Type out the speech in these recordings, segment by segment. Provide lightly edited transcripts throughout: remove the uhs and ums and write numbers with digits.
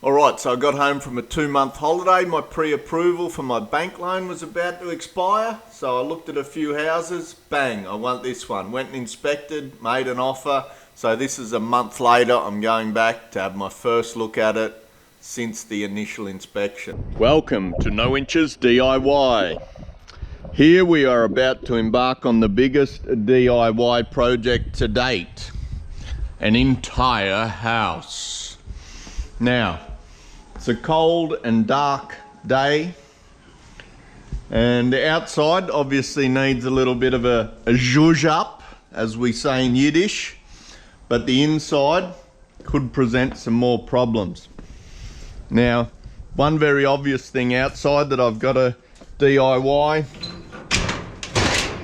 Alright, so I got home from a 2-month holiday. My pre-approval for my bank loan was about to expire, so I looked at a few houses. Bang, I want this one. Went and inspected, made an offer. So this is a month later. I'm going back to have my first look at it since the initial inspection. Welcome to No Inches DIY. Here we are about to embark on the biggest DIY project to date. An entire house. Now, it's a cold and dark day, and the outside obviously needs a little bit of a zhuzh up, as we say in Yiddish, but the inside could present some more problems. Now, one very obvious thing outside that I've got to DIY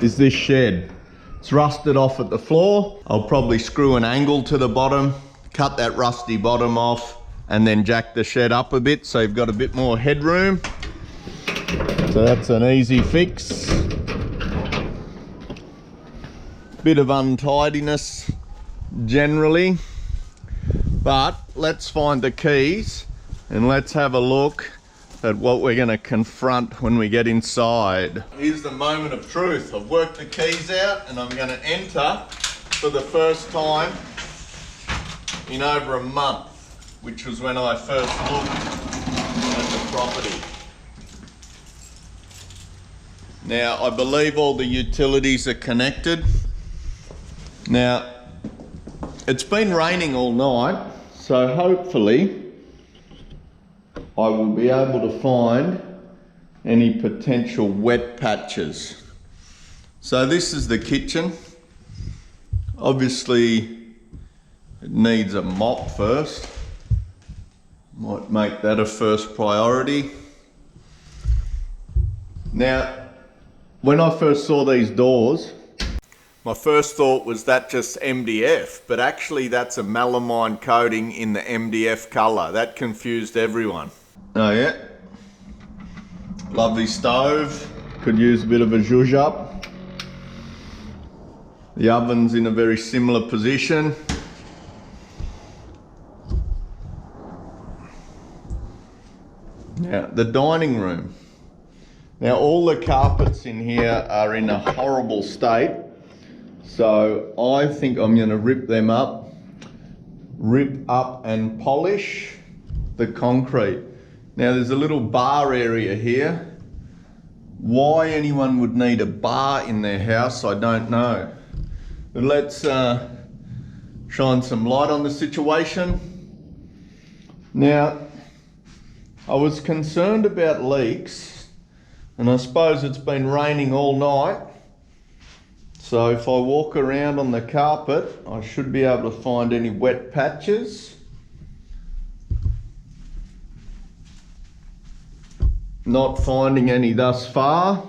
is this shed. It's rusted off at the floor. I'll probably screw an angle to the bottom, cut that rusty bottom off, and then jack the shed up a bit so you've got a bit more headroom. So that's an easy fix. Bit of untidiness generally, but let's find the keys and let's have a look at what we're going to confront when we get inside. Here's the moment of truth. I've worked the keys out and I'm going to enter for the first time in over a month, which was when I first looked at the property. Now, I believe all the utilities are connected. Now, it's been raining all night, so hopefully I will be able to find any potential wet patches. So this is the kitchen. Obviously, it needs a mop first. Might make that a first priority. Now, when I first saw these doors, my first thought was that just MDF, but actually that's a melamine coating in the MDF colour. That confused everyone. Oh yeah. Lovely stove. Could use a bit of a zhuzh up. The oven's in a very similar position. Now, the dining room. Now, all the carpets in here are in a horrible state, so I think I'm going to rip up and polish the concrete. Now, there's a little bar area here. Why anyone would need a bar in their house, I don't know. But let's shine some light on the situation. Now, I was concerned about leaks, and I suppose it's been raining all night, so if I walk around on the carpet I should be able to find any wet patches. Not finding any thus far.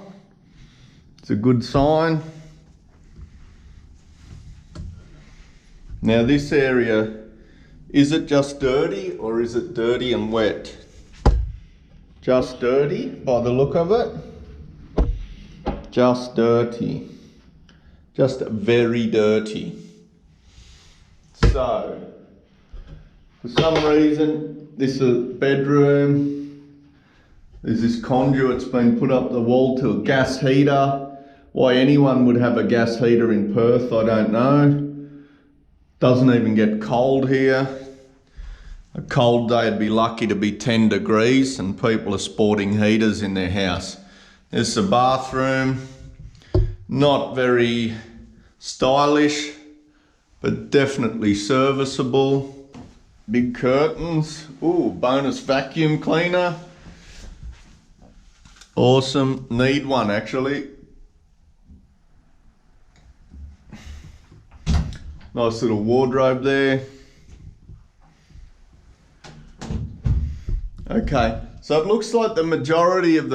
It's a good sign. Now this area, is it just dirty or is it dirty and wet? Just dirty by the look of it. Just dirty. Just very dirty. So, for some reason, this is a bedroom. There's this conduit's been put up the wall to a gas heater. Why anyone would have a gas heater in Perth, I don't know. Doesn't even get cold here. A cold day would be lucky to be 10 degrees and people are sporting heaters in their house. There's the bathroom. Not very stylish, but definitely serviceable. Big curtains. Ooh, bonus vacuum cleaner. Awesome. Need one actually. Nice little wardrobe there. Okay, so it looks like the majority of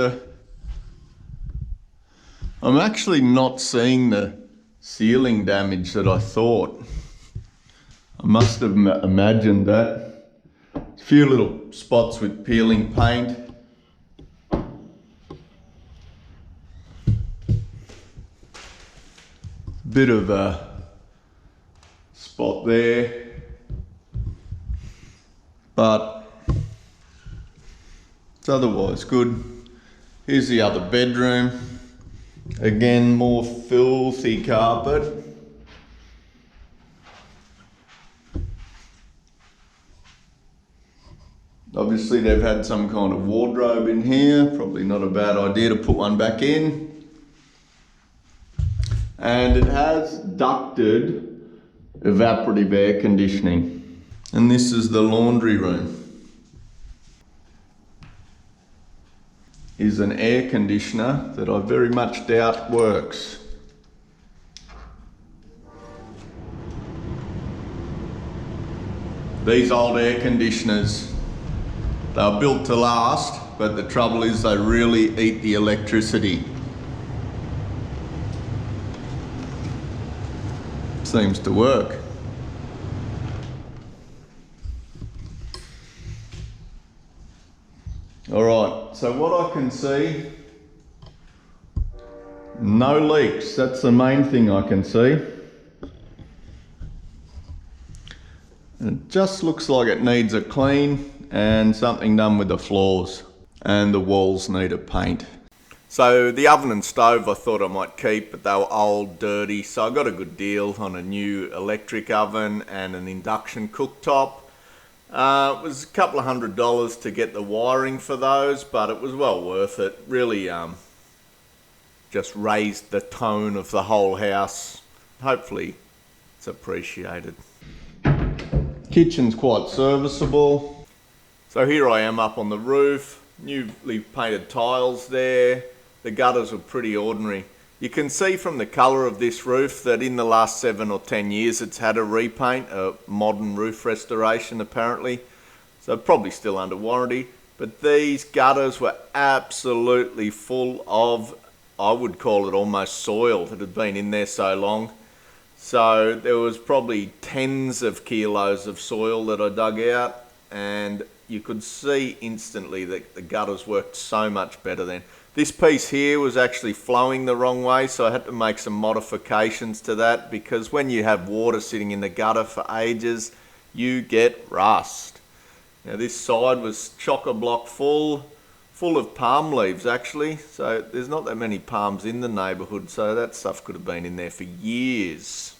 I'm actually not seeing the ceiling damage that I thought. I must have imagined that. A few little spots with peeling paint. Bit of a spot there. But It's otherwise good. Here's the other bedroom. Again, more filthy carpet. Obviously they've had some kind of wardrobe in here. Probably not a bad idea to put one back in. And it has ducted evaporative air conditioning. And this is the laundry room. Is an air conditioner that I very much doubt works. These old air conditioners, they were built to last, but the trouble is they really eat the electricity. Seems to work. Alright, so what I can see, no leaks. That's the main thing I can see. And it just looks like it needs a clean and something done with the floors, and the walls need a paint. So the oven and stove I thought I might keep, but they were old, dirty, so I got a good deal on a new electric oven and an induction cooktop. It was a couple of $100 to get the wiring for those, but it was well worth it. Really just raised the tone of the whole house. Hopefully it's appreciated. Kitchen's quite serviceable. So here I am up on the roof, newly painted tiles there. The gutters were pretty ordinary. You can see from the colour of this roof that in the last 7 or 10 years it's had a repaint, a modern roof restoration apparently. So probably still under warranty. But these gutters were absolutely full of, I would call it almost soil that had been in there so long. So there was probably tens of kilos of soil that I dug out, and you could see instantly that the gutters worked so much better then. This piece here was actually flowing the wrong way, so I had to make some modifications to that, because when you have water sitting in the gutter for ages, you get rust. Now this side was chock-a-block full of palm leaves actually, so there's not that many palms in the neighbourhood, so that stuff could have been in there for years.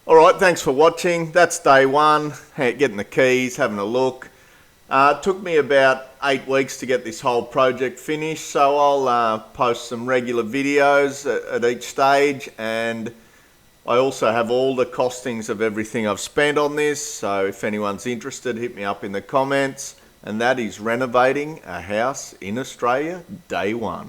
Alright, thanks for watching. That's day one, getting the keys, having a look. It took me about 8 weeks to get this whole project finished, so I'll post some regular videos at each stage, and I also have all the costings of everything I've spent on this, so if anyone's interested, hit me up in the comments. And that is renovating a house in Australia, day one.